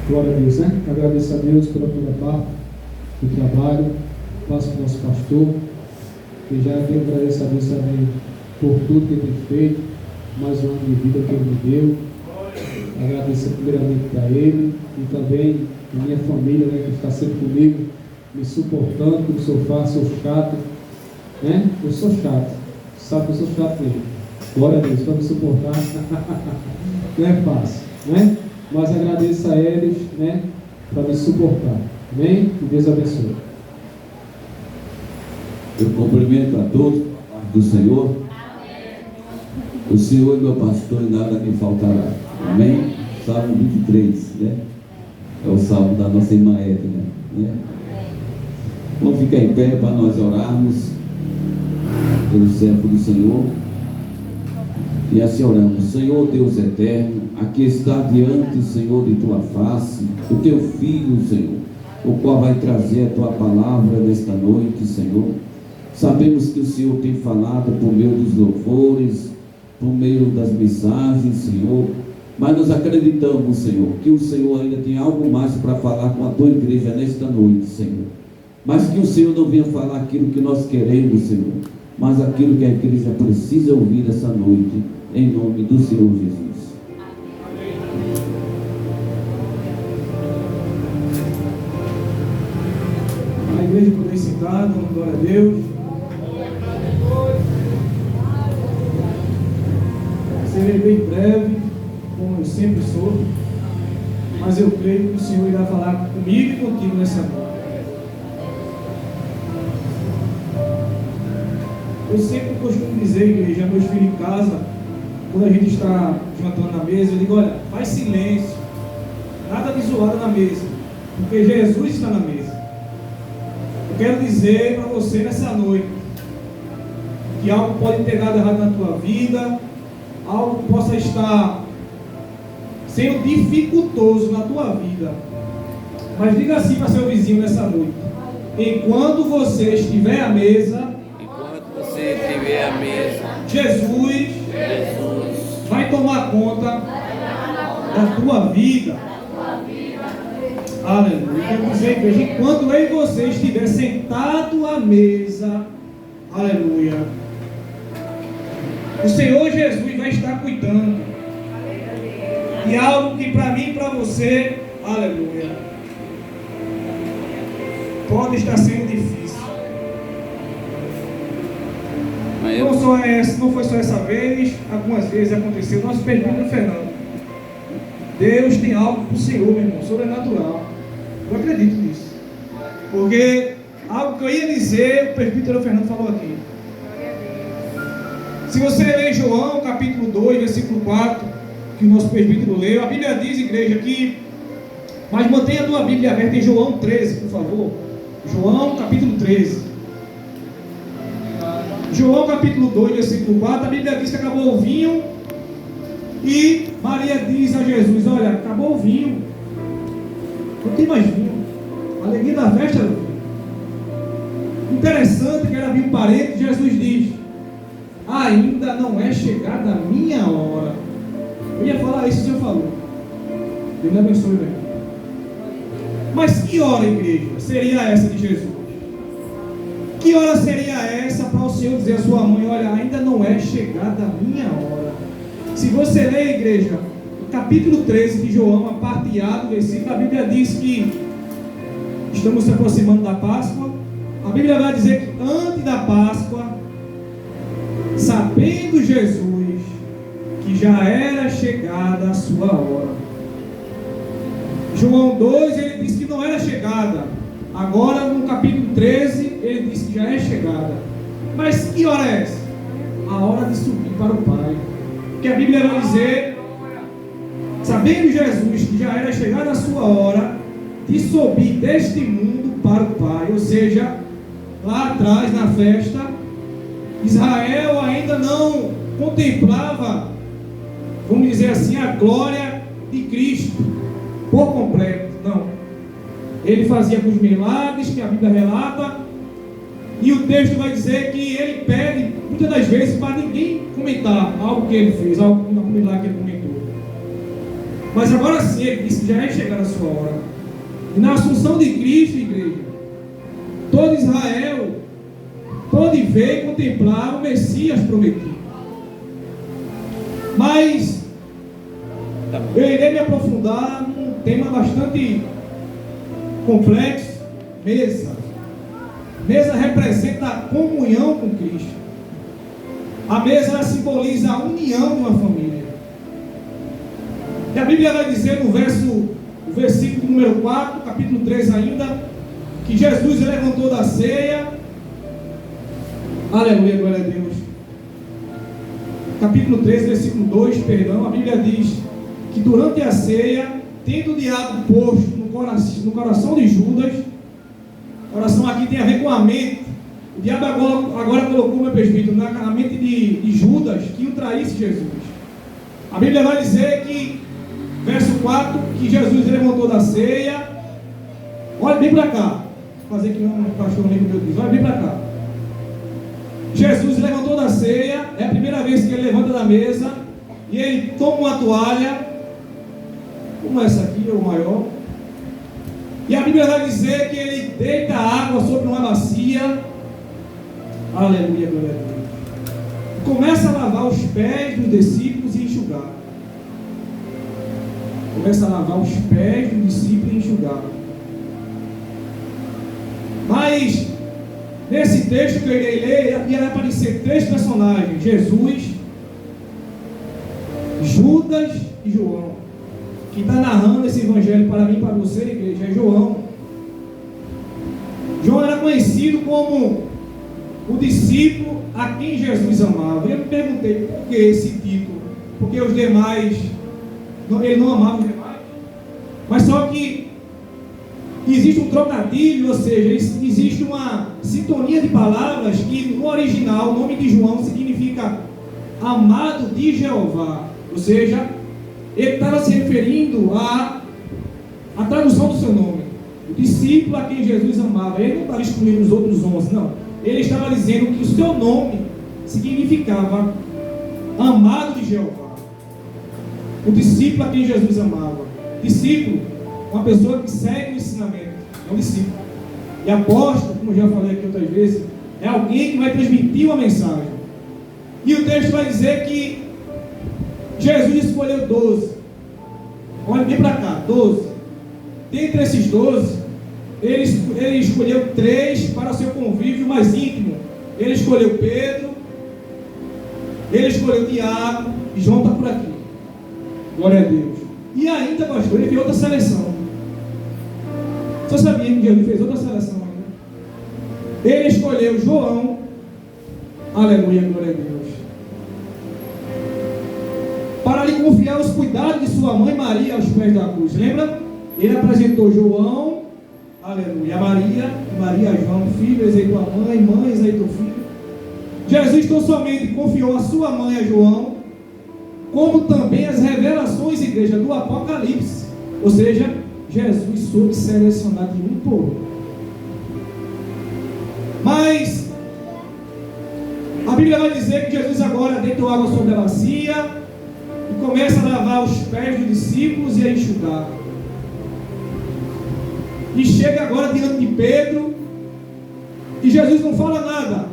Glória a Deus, né? Agradeço a Deus pela tua parte do trabalho, passo para o nosso pastor, e já tenho que agradecer a Deus também por tudo que ele tem feito, mais um ano de vida que ele me deu. Agradecer primeiramente para ele e também a minha família, né, que está sempre comigo, me suportando, que eu sou fácil, sou chato, né? Eu sou chato, sabe que eu sou chato mesmo. Glória a Deus, para me suportar não é fácil, né? Mas agradeço a eles, né, para me suportar. Amém? Que Deus abençoe. Eu cumprimento a todos do Senhor. O Senhor é meu pastor e nada me faltará. Amém? Salmo 23, né? É o salmo da nossa irmã Edna, né? Vamos ficar em pé para nós orarmos pelo servo do Senhor. E assim oramos. Senhor Deus eterno, aqui está diante, Senhor, de tua face, o teu filho, Senhor, o qual vai trazer a tua palavra nesta noite, Senhor. Sabemos que o Senhor tem falado por meio dos louvores, por meio das mensagens, Senhor, mas nós acreditamos, Senhor, que o Senhor ainda tem algo mais para falar com a tua igreja nesta noite, Senhor. Mas que o Senhor não venha falar aquilo que nós queremos, Senhor, mas aquilo que a igreja precisa ouvir essa noite, em nome do Senhor Jesus. A igreja poder sentar, dando glória a Deus. Serei bem breve, como eu sempre sou, mas eu creio que o Senhor irá falar comigo e contigo nessa noite. Eu sempre costumo dizer, igreja, a meus filhos em casa, quando a gente está jantando na mesa, eu digo, olha, faz silêncio, nada de zoada na mesa, porque Jesus está na mesa. Eu quero dizer para você nessa noite, que algo pode ter dado errado na tua vida, algo possa estar sendo dificultoso na tua vida, mas diga assim para seu vizinho nessa noite: enquanto você estiver à mesa, Jesus vai tomar conta da tua vida. Aleluia. Quero dizer, igreja, enquanto eu e você estiver sentado à mesa, aleluia, o Senhor Jesus vai estar cuidando de algo que para mim e para você, aleluia, pode estar sendo difícil. Não foi só essa vez, algumas vezes aconteceu. Nosso presbítero Fernando, Deus tem algo para o Senhor, meu irmão, sobrenatural. Eu acredito nisso, porque algo que eu ia dizer, o presbítero Fernando falou aqui. Se você ler João capítulo 2, versículo 4, que o nosso presbítero leu, a Bíblia diz, igreja, que, mas mantenha a tua Bíblia aberta em João 13, por favor. João capítulo 13. João capítulo 2, versículo 4, a Bíblia diz que acabou o vinho, e Maria diz a Jesus: olha, acabou o vinho, não tem mais vinho, a alegria da festa era o vinho. Interessante que era vinho parente. Jesus diz: ainda não é chegada a minha hora. Eu ia falar isso, o Senhor falou. Deus me abençoe, meu irmão. Mas que hora, igreja, seria essa de Jesus? Que hora seria essa para o Senhor dizer à sua mãe: olha, ainda não é chegada a minha hora? Se você ler, igreja, o capítulo 13 de João, a parte A do versículo, a Bíblia diz que estamos se aproximando da Páscoa. A Bíblia vai dizer que antes da Páscoa, sabendo Jesus que já era chegada a sua hora. João 2, ele diz que não era chegada. Agora no capítulo 13, ele diz que já é chegada. Mas que hora é essa? A hora de subir para o Pai. Porque a Bíblia vai dizer, sabendo Jesus que já era chegada a sua hora de subir deste mundo para o Pai. Ou seja, lá atrás na festa, Israel ainda não contemplava, vamos dizer assim, a glória de Cristo por completo. Não. Ele fazia com os milagres que a Bíblia relata, e o texto vai dizer que ele pede muitas das vezes para ninguém comentar algo que ele fez, algum milagre que ele comentou. Mas agora sim, ele disse que já é chegada a sua hora. E na assunção de Cristo, igreja, todo Israel pode ver e contemplar o Messias prometido. Mas eu irei me aprofundar num tema bastante complexo: mesa. Mesa representa a comunhão com Cristo. A mesa ela simboliza a união de uma família. E a Bíblia vai dizer no versículo número 4, capítulo 3 ainda, que Jesus levantou da ceia. Aleluia, glória a Deus. Capítulo 3, versículo 2, perdão, a Bíblia diz que durante a ceia, tendo o diabo posto no coração de Judas, coração aqui tem a ver com a mente. O diabo agora colocou, meu presbítero, na mente de Judas, que o traísse Jesus. A Bíblia vai dizer que, verso 4, que Jesus levantou da ceia. Olha bem para cá. Vou fazer que não pastor amigo meu diz. Olha bem para cá. Jesus levantou da ceia, é a primeira vez que ele levanta da mesa, e ele toma uma toalha, como essa aqui, ou maior, e a Bíblia vai dizer que ele deita a água sobre uma bacia, aleluia, glória a Deus, começa a lavar os pés dos discípulos e enxugar. Começa a lavar os pés dos discípulos e enxugar. Mas nesse texto que eu irei ler, vai aparecer três personagens: Jesus, Judas e João. Quem está narrando esse evangelho para mim e para você, igreja, é João. João era conhecido como o discípulo a quem Jesus amava. Eu me perguntei por que esse título, porque os demais, ele não amava os demais, mas só que existe um trocadilho, ou seja, existe uma sintonia de palavras que no original o nome de João significa amado de Jeová, ou seja, ele estava se referindo à tradução do seu nome, o discípulo a quem Jesus amava. Ele não estava excluindo os outros 11, não. Ele estava dizendo que o seu nome significava amado de Jeová, o discípulo a quem Jesus amava. Discípulo, uma pessoa que segue o ensinamento, é um discípulo. E apóstolo, como eu já falei aqui outras vezes, é alguém que vai transmitir uma mensagem. E o texto vai dizer que Jesus escolheu 12. Olha bem para cá, 12. Dentre esses 12, ele escolheu 3 para o seu convívio mais íntimo. Ele escolheu Pedro, ele escolheu Tiago, e João está por aqui. Glória a Deus. E ainda, pastor, ele fez outra seleção. Você sabia que Jesus fez outra seleção ainda? Ele escolheu João, aleluia, glória a Deus, para lhe confiar os cuidados de sua mãe Maria aos pés da cruz. Lembra? Ele apresentou João, aleluia, a Maria, Maria a João, filho, eis aí tua mãe, mãe, eis aí teu filho. Jesus não somente confiou a sua mãe a João, como também as revelações, igreja, do Apocalipse. Ou seja, Jesus soube selecionar de um por um. Mas a Bíblia vai dizer que Jesus agora deitou água sobre a bacia e começa a lavar os pés dos discípulos e a enxugar. E chega agora diante de Pedro, e Jesus não fala nada.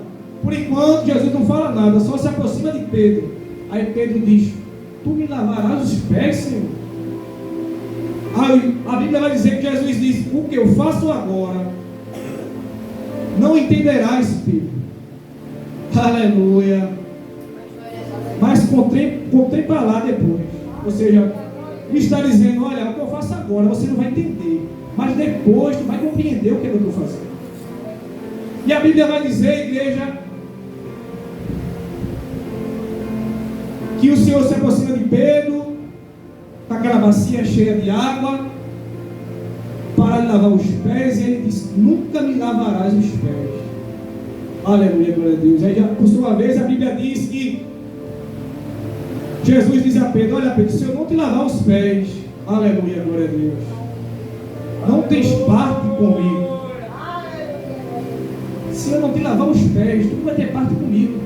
Por enquanto, Jesus não fala nada, só se aproxima de Pedro. Aí Pedro diz: tu me lavarás os pés, Senhor? Aí a Bíblia vai dizer que Jesus diz: o que eu faço agora não entenderás, Pedro. Aleluia. Mas contempla lá depois. Ou seja, ele está dizendo: olha, o que eu faço agora você não vai entender, mas depois tu vai compreender o que eu estou fazendo. E a Bíblia vai dizer, igreja, que o Senhor se aproxima de Pedro com aquela bacia cheia de água para lhe lavar os pés, e ele diz: nunca me lavarás os pés. Aleluia, glória a Deus. Aí, por sua vez, a Bíblia diz que Jesus diz a Pedro: olha, Pedro, se eu não te lavar os pés, aleluia, glória a Deus, não tens parte comigo. Se eu não te lavar os pés, tu não vai ter parte comigo.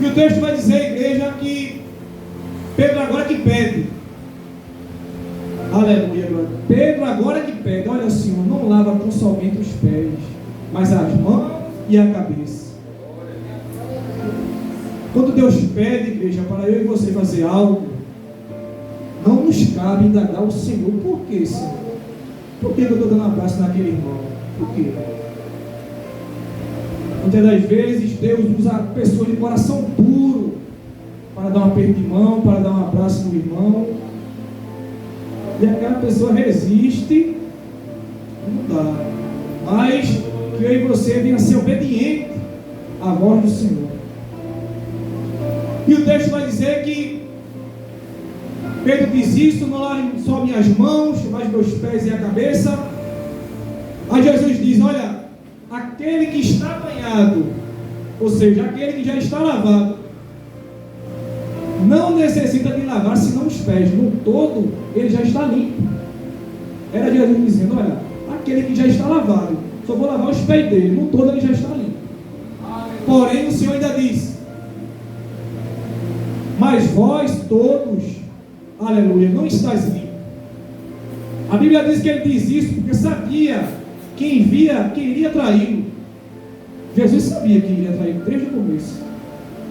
E o texto vai dizer, igreja, que Pedro agora que pede. Aleluia, glória. Pedro agora que pede. Olha, Senhor, não lava tão somente os pés, mas as mãos e a cabeça. Quando Deus pede, igreja, para eu e você fazer algo, não nos cabe indagar o Senhor. Por que, Senhor? Por que eu estou dando um abraço naquele irmão? Por quê? Muitas das vezes Deus usa pessoas de coração puro para dar um aperto de mão, para dar um abraço no irmão, e aquela pessoa resiste, não dá. Mas que eu e você venha ser obediente à voz do Senhor. E o texto vai dizer que Pedro diz isso: não lavem só minhas mãos, mas meus pés e a cabeça. Aí Jesus diz: olha, aquele que está banhado, ou seja, aquele que já está lavado, não necessita de lavar senão os pés. No todo, ele já está limpo. Era Jesus dizendo: olha, aquele que já está lavado, só vou lavar os pés dele. No todo, ele já está limpo. Porém, o Senhor ainda diz: mas vós todos, aleluia, não estáis limpos. A Bíblia diz que ele diz isso porque sabia quem iria traí-lo. Jesus sabia que iria traí-lo desde o começo.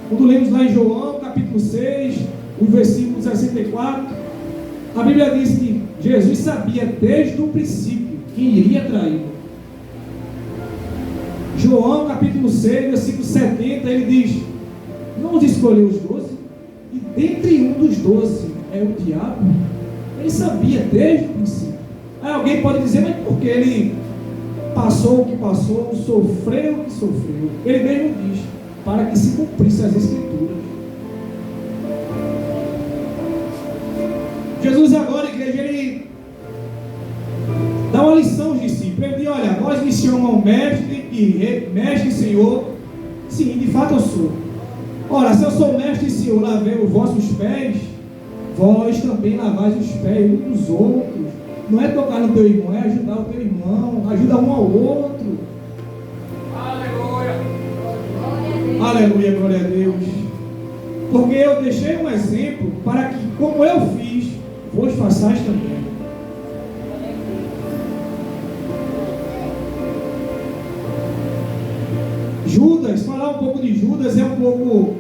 Quando lemos lá em João, capítulo 6, o versículo 64, a Bíblia diz que Jesus sabia desde o princípio quem iria traí-lo. João, capítulo 6, versículo 70, ele diz: não os escolheu os 12, e dentre um dos 12 é o diabo. Ele sabia desde o princípio. Aí alguém pode dizer: mas por que ele passou o que passou, sofreu o que sofreu? Ele mesmo diz: para que se cumprisse as Escrituras. Jesus agora, igreja, ele dá uma lição aos discípulos. Ele diz: olha, vós me chamam mestre e mestre e Senhor. Sim, de fato eu sou. Ora, se eu sou mestre e Senhor, lavei os vossos pés, vós também lavais os pés uns dos outros. Não é tocar no teu irmão, é ajudar o teu irmão, ajuda um ao outro. Aleluia! Aleluia, glória a Deus. Porque eu deixei um exemplo para que, como eu fiz, vos façais também. Judas, falar um pouco de Judas é um pouco...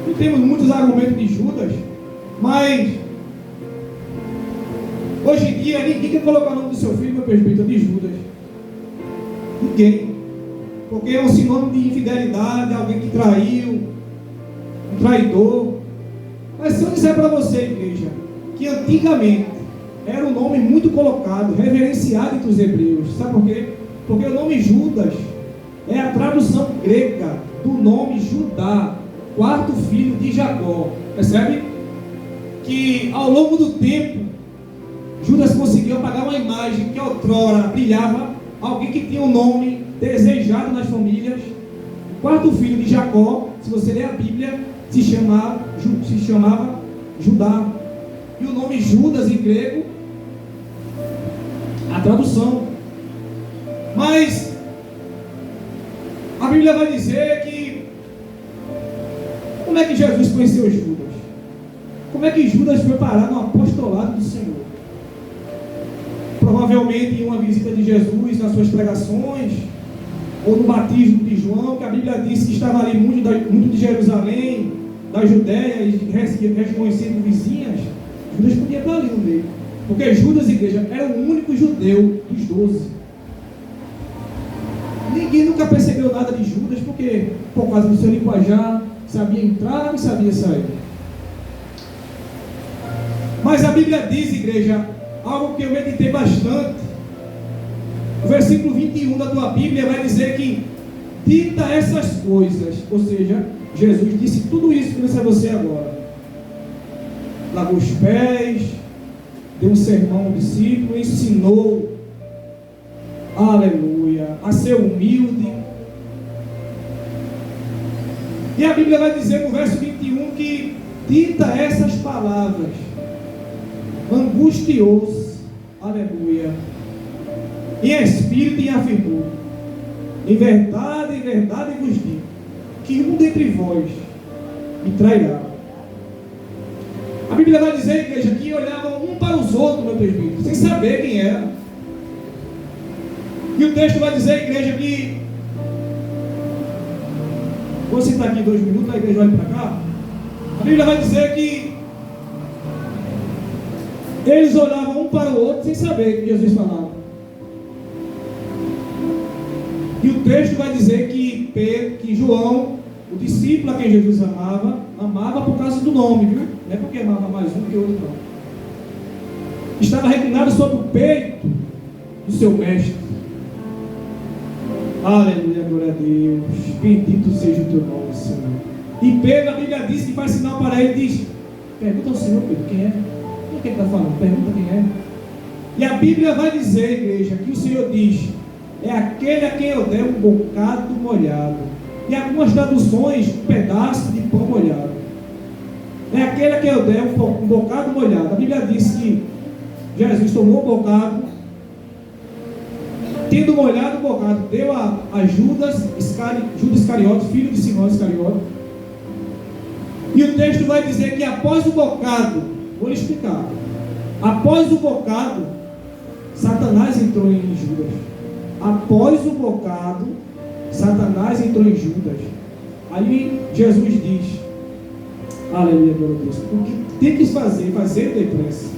Não temos muitos argumentos de Judas, mas hoje em dia ninguém quer colocar o nome do seu filho, meu presbítero, de Judas. Ninguém. Porque é um sinônimo de infidelidade, alguém que traiu, um traidor. Mas se eu disser para você, igreja, que antigamente era um nome muito colocado, reverenciado entre os hebreus. Sabe por quê? Porque o nome Judas é a tradução grega do nome Judá, quarto filho de Jacó. Percebe? Que ao longo do tempo, Judas conseguiu apagar uma imagem que outrora brilhava, alguém que tinha um nome desejado nas famílias. O quarto filho de Jacó, se você ler a Bíblia, se chamava Judá. E o nome Judas em grego, a tradução. Mas a Bíblia vai dizer que como é que Jesus conheceu Judas? Como é que Judas foi parar no apostolado do Senhor? Provavelmente em uma visita de Jesus nas suas pregações, ou no batismo de João, que a Bíblia diz que estava ali muito de Jerusalém, da Judéia e regiões vizinhas. Judas podia estar ali no meio, porque Judas, igreja, era o único judeu dos 12. Ninguém nunca percebeu nada de Judas, porque por causa do seu linguajar, sabia entrar e sabia sair. Mas a Bíblia diz, igreja, algo que eu meditei bastante. O versículo 21 da tua Bíblia vai dizer que dita essas coisas, ou seja, Jesus disse tudo isso que eu disse a você agora. Lavou os pés, deu um sermão ao discípulo, ensinou, aleluia, a ser humilde. E a Bíblia vai dizer no verso 21 que dita essas palavras, angustiou-se, aleluia, em espírito e afirmou: em verdade vos digo, que um dentre vós me trairá. A Bíblia vai dizer, igreja, que olhavam um para os outros, meu presbítero, sem saber quem era. E o texto vai dizer, igreja, que... Vou sentar aqui 2 minutos, a igreja olha para cá. A Bíblia vai dizer que eles olhavam um para o outro sem saber o que Jesus falava. E o texto vai dizer que João, o discípulo a quem Jesus amava por causa do nome, viu? Não é porque amava mais um que outro, não. Estava reclinado sobre o peito do seu mestre. Aleluia, glória a Deus. Bendito seja o teu nome, Senhor. E Pedro, a Bíblia diz que faz sinal para ele e diz: pergunta ao Senhor, Pedro, quem é? Quem é que ele está falando? Pergunta quem é. E a Bíblia vai dizer, igreja, que o Senhor diz: é aquele a quem eu der um bocado molhado. E algumas traduções, um pedaço de pão molhado. É aquele a quem eu der um bocado molhado. A Bíblia diz que Jesus tomou um bocado, tendo molhado o bocado, deu a Judas Iscariote, filho de Simão Iscariote. E o texto vai dizer que após o bocado, vou lhe explicar, após o bocado, Satanás entrou em Judas. Após o bocado, Satanás entrou em Judas. Aí Jesus diz: aleluia, glória a Deus, o que tem que fazer depressa.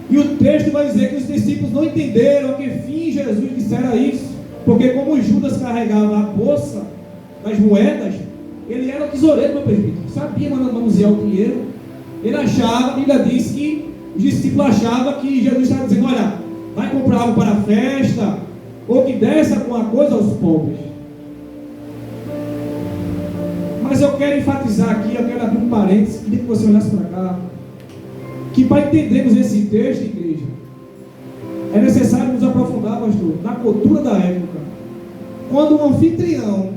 E o texto vai dizer que os discípulos não entenderam a que fim Jesus dissera isso, porque como Judas carregava a bolsa das moedas, ele era o tesoureiro, meu presbítero, sabia manusear o dinheiro. Ele achava, a Bíblia diz que os discípulos achavam que Jesus estava dizendo: olha, vai comprar algo para a festa, ou que desse alguma coisa aos pobres. Mas eu quero enfatizar aqui, eu quero abrir um parênteses, queria que você olhasse para cá, que para entendermos esse texto, igreja, é necessário nos aprofundar, pastor, na cultura da época. Quando o anfitrião,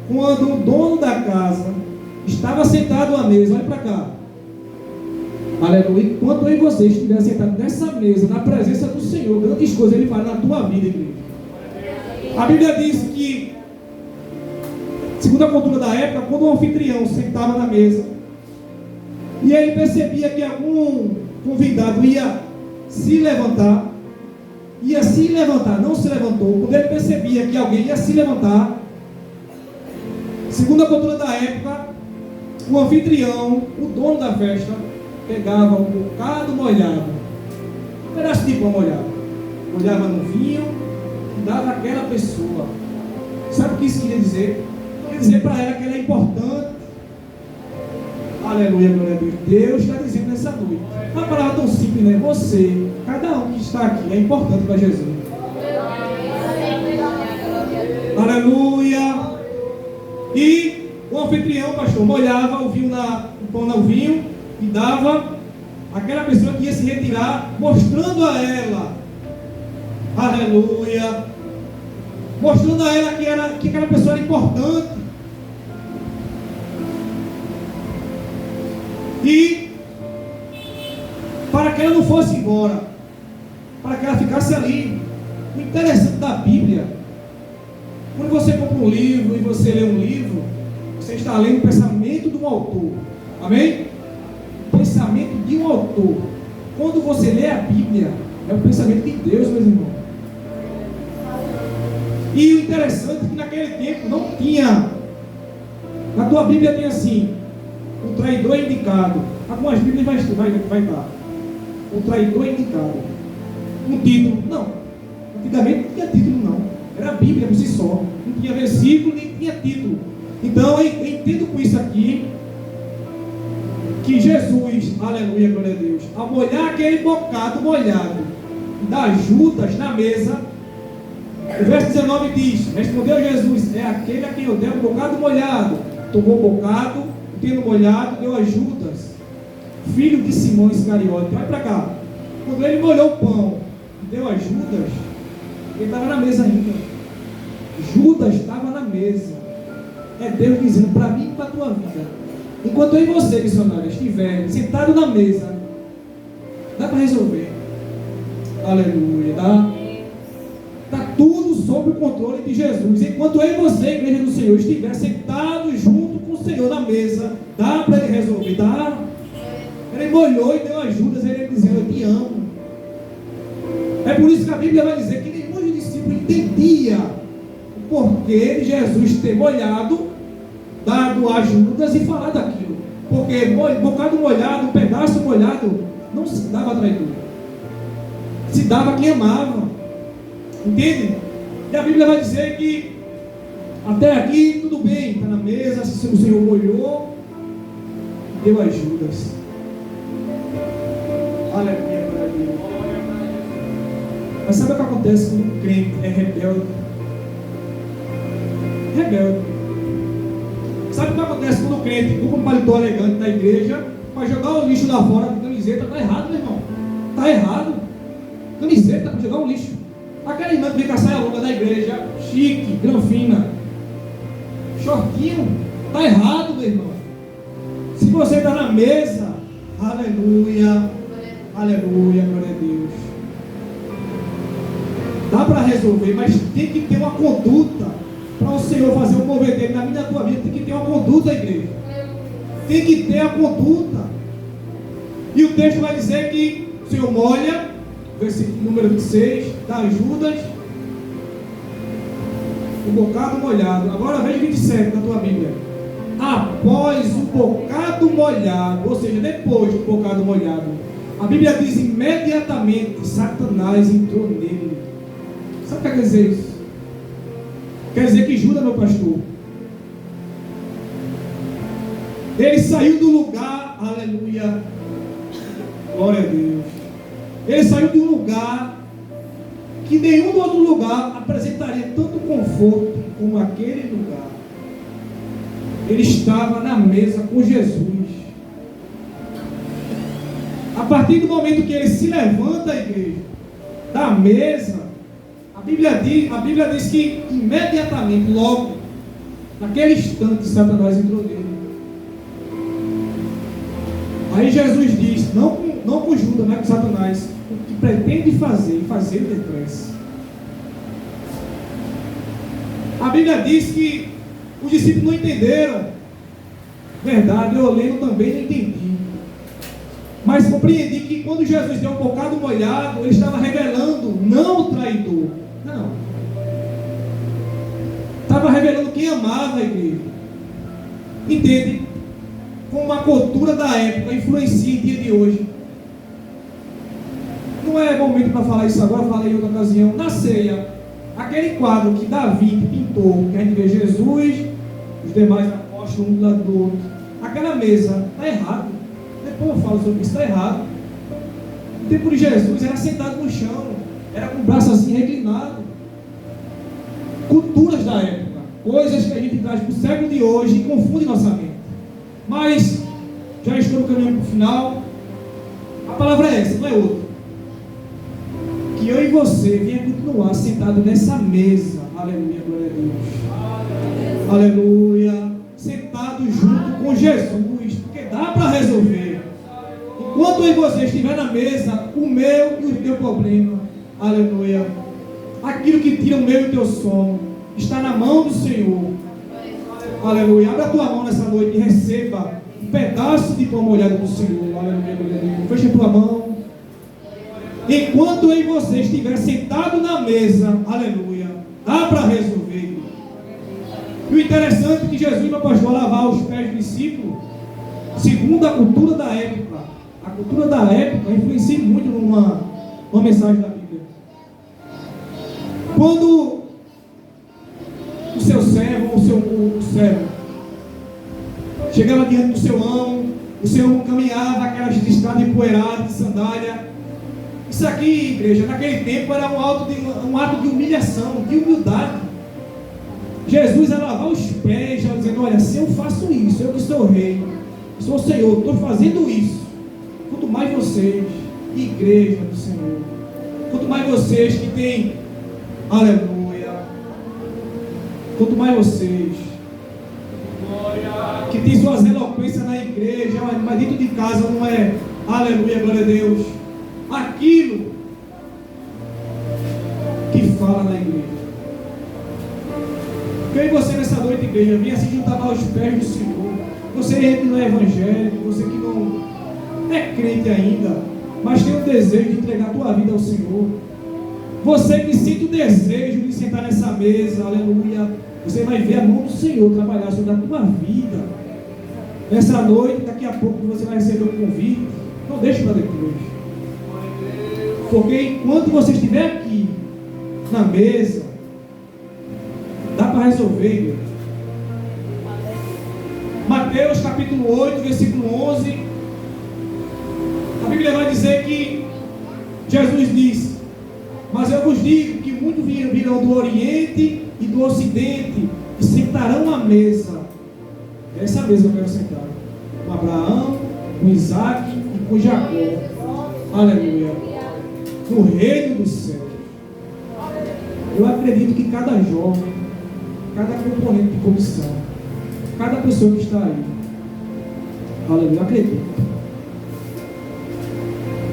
quando o dono da casa estava sentado à mesa, olha para cá, aleluia, enquanto eu e você estiver sentado nessa mesa, na presença do Senhor, grandes coisas Ele faz na tua vida, igreja. A Bíblia diz que, segundo a cultura da época, quando o anfitrião sentava na mesa e ele percebia que algum convidado ia se levantar, não se levantou, quando ele percebia que alguém ia se levantar, segundo a cultura da época, o anfitrião, o dono da festa, pegava um bocado molhado, um pedaço de pão molhado, molhava no vinho e dava àquela pessoa. Sabe o que isso queria dizer? Queria dizer para ela que ela é importante. Aleluia, glória a Deus. Deus está dizendo nessa noite, uma palavra tão simples, né? Você, cada um que está aqui é importante para Jesus. Aleluia. E o anfitrião, pastor, molhava o pão no vinho e dava àquela pessoa que ia se retirar, mostrando a ela, aleluia, mostrando a ela que aquela pessoa era importante. E para que ela não fosse embora, para que ela ficasse ali. O interessante da Bíblia, quando você compra um livro e você lê um livro, você está lendo o pensamento de um autor. Amém? O pensamento de um autor. Quando você lê a Bíblia, é o pensamento de Deus, meus irmãos. E o interessante é que naquele tempo não tinha, na tua Bíblia tem assim: o traidor é indicado. Algumas Bíblias vai dar. O traidor é indicado. Um título. Não. Antigamente não tinha título, não. Era a Bíblia por si só. Não tinha versículo, nem tinha título. Então eu entendo com isso aqui que Jesus, aleluia, glória a Deus, ao molhar aquele bocado molhado e dar Judas na mesa, o verso 19 diz: respondeu Jesus: é aquele a quem eu der um bocado molhado. Tomou o bocado, tendo molhado, deu a Judas, filho de Simão Iscariote. Vai para cá. Quando ele molhou o pão e deu a Judas, ele estava na mesa ainda. Judas estava na mesa. É Deus dizendo para mim e para a tua vida: enquanto eu e você, missionário, estiver sentado na mesa, dá para resolver. Aleluia. Está tudo sob o controle de Jesus. Enquanto eu e você, igreja do Senhor, estiver sentado junto com o Senhor na mesa, dá para Ele resolver. Dá. Ele ele molhou e deu ajudas, ele dizendo: eu te amo. É por isso que a Bíblia vai dizer que nenhum dos discípulos entendia o porquê de Jesus ter molhado, dado ajudas e falado aquilo. Porque bocado molhado, um pedaço molhado, não se dava traidor, se dava quem amava. Entende? E a Bíblia vai dizer que até aqui tudo bem, está na mesa, o Senhor molhou, deu ajudas. Aleluia, aleluia. Mas sabe o que acontece quando um crente é rebelde? Rebelde. Sabe o que acontece quando o crente, com um paletó elegante da igreja, vai jogar o lixo lá fora com camiseta? Está errado, meu irmão. Está errado. Camiseta para jogar o lixo. Aquela irmã que vem com a saia longa da igreja, chique, granfina, shortinho, está errado, meu irmão. Se você está na mesa, aleluia, aleluia, glória a Deus. Dá para resolver, mas tem que ter uma conduta para o Senhor fazer o mover dele na minha tua vida. Tem que ter uma conduta, igreja. Tem que ter a conduta. E o texto vai dizer que o Senhor molha, versículo número 26, dá ajudas, o bocado molhado. Agora veja 27 na tua Bíblia. Após o bocado molhado, ou seja, depois do bocado molhado, a Bíblia diz: imediatamente Satanás entrou nele. Sabe o que quer dizer isso? Quer dizer que Judas, meu pastor, ele saiu do lugar, aleluia, glória a Deus. Ele saiu de um lugar que nenhum outro lugar apresentaria tanto conforto como aquele lugar. Ele estava na mesa com Jesus. A partir do momento que ele se levanta, igreja, da mesa, a Bíblia diz que imediatamente, logo, naquele instante, Satanás entrou nele. Aí Jesus diz, não com Judas, mas com Satanás, o que pretende fazer e fazer depressa. A Bíblia diz que os discípulos não entenderam. Verdade, eu lendo também não entendi. Mas compreendi que quando Jesus deu um bocado molhado, ele estava revelando não o traidor. Não. Estava revelando quem amava a igreja. Entende? Como a cultura da época influencia em dia de hoje. Não é momento para falar isso agora, falei em outra ocasião. Na ceia, aquele quadro que Davi pintou, que a gente vê Jesus, os demais apóstolos, um do lado do outro, aquela mesa está errado. Depois eu falo sobre isso, está errado. No tempo de Jesus era sentado no chão, era com o braço assim reclinado. Culturas da época, coisas que a gente traz para o século de hoje e confunde nossa mente. Mas já estou caminhando para o final. A palavra é essa, não é outra. Que eu e você venha continuar sentado nessa mesa. Aleluia, glória a Deus. Aleluia. Sentado junto com Jesus, porque dá para resolver. Enquanto eu e você estiver na mesa, o meu e o teu problema, aleluia, aquilo que tira o meu e o teu sono, está na mão do Senhor. Aleluia. Abra a tua mão nessa noite e receba um pedaço de pão molhado do Senhor. Aleluia, aleluia. Feche a tua mão. Enquanto eu e você estiver sentado na mesa, aleluia, dá para resolver. E o interessante é que Jesus, meu pastor, lavar os pés do discípulo, segundo a cultura da época. A cultura da época influencia muito numa mensagem da Bíblia. Quando o seu servo, o servo, chegava diante do seu amo, o seu amo caminhava aquelas estradas empoeiradas, de sandália. Isso aqui, igreja, naquele tempo era um ato de humilhação, de humildade. Jesus ia lavar os pés, já dizendo: olha, se eu faço isso, eu que sou o rei, sou o Senhor, estou fazendo isso. Quanto mais vocês, igreja do Senhor, quanto mais vocês que têm, aleluia, quanto mais vocês que têm suas eloquências na igreja, mas dentro de casa não é, aleluia, glória a Deus, aquilo que fala na igreja. Eu e você nessa noite, igreja, venha se juntar aos pés do Senhor. Você que não é evangélico, você que não é crente ainda, mas tem o desejo de entregar a tua vida ao Senhor. Você que sente o desejo de sentar nessa mesa, aleluia, você vai ver a mão do Senhor trabalhar sobre a tua vida. Nessa noite, daqui a pouco você vai receber um convite. Não deixe para depois. Porque enquanto você estiver aqui, na mesa, dá para resolver, Deus. Mateus capítulo 8, versículo 11. A Bíblia vai dizer que Jesus disse: mas eu vos digo que muitos virão do Oriente e do Ocidente e sentarão à mesa. Essa mesa eu quero sentar. Com Abraão, com Isaac e com Jacó. Aleluia. No reino dos céus. Eu acredito que cada jovem, cada componente de comissão, cada pessoa que está aí, aleluia, eu acredito.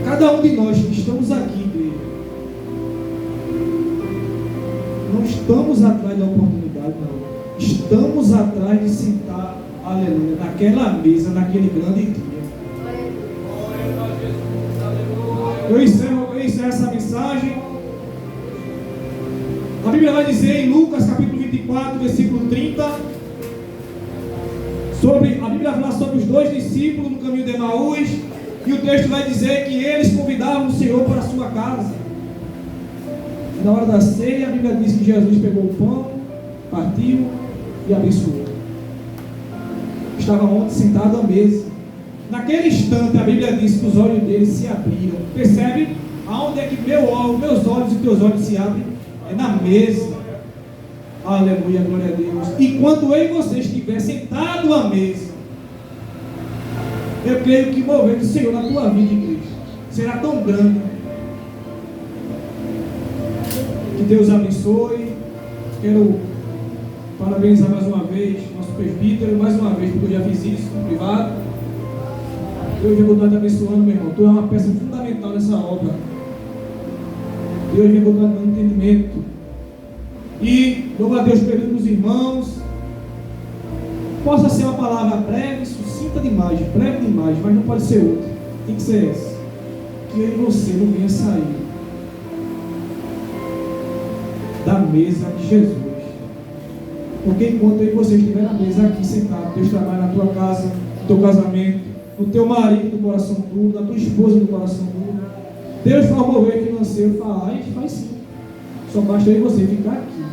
Cada um de nós que estamos aqui, igreja, não estamos atrás da oportunidade, não. Estamos atrás de sentar, aleluia, naquela mesa, naquele grande dia. Eu encerro essa mensagem. A Bíblia vai dizer em Lucas capítulo 24, versículo 30, a Bíblia fala sobre os dois discípulos no caminho de Emaús, e o texto vai dizer que eles convidavam o Senhor para a sua casa. Na hora da ceia, a Bíblia diz que Jesus pegou o pão, partiu e abençoou. Estava ontem sentado à mesa. Naquele instante, a Bíblia diz que os olhos deles se abriram. Percebe? Aonde é que meus olhos e teus olhos se abrem? É na mesa. Aleluia, glória a Deus. E quando eu e você estiver sentado à mesa, eu creio que o mover do Senhor na tua vida, igreja, será tão grande. Que Deus abençoe. Quero parabenizar mais uma vez nosso presbítero, mais uma vez, porque eu já fiz isso no privado. Deus vem continuar te abençoando, meu irmão. Tu é uma peça fundamental nessa obra. Deus vem continuar dando entendimento. E louva a Deus pelos irmãos. Possa ser uma palavra breve, sucinta demais, breve demais, mas não pode ser outra. Tem que ser essa. Que eu e você não venha sair da mesa de Jesus. Porque enquanto eu e você estiver na mesa aqui sentado, Deus trabalha na tua casa, no teu casamento, no teu marido do coração duro, na tua esposa do coração duro. Deus vai mover financeiro, faz sim. Só basta eu e você ficar aqui,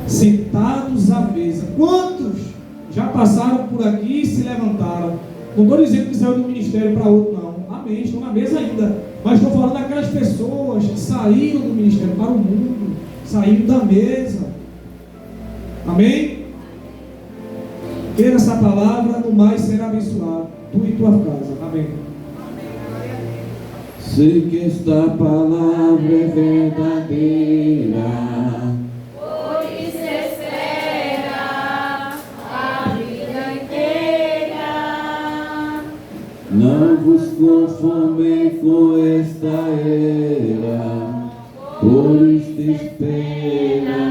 sentados à mesa. Quantos já passaram por aqui e se levantaram? Não estou dizendo que saiu do ministério para outro, não. Amém, estão na mesa ainda. Mas estou falando daquelas pessoas que saíram do ministério para o mundo, saíram da mesa. Amém? Queira essa palavra, no mais será abençoado, tu e tua casa. Amém. Sei que esta palavra é verdadeira, por isso espera a vida inteira. não vos conformei com esta era, por isto espera.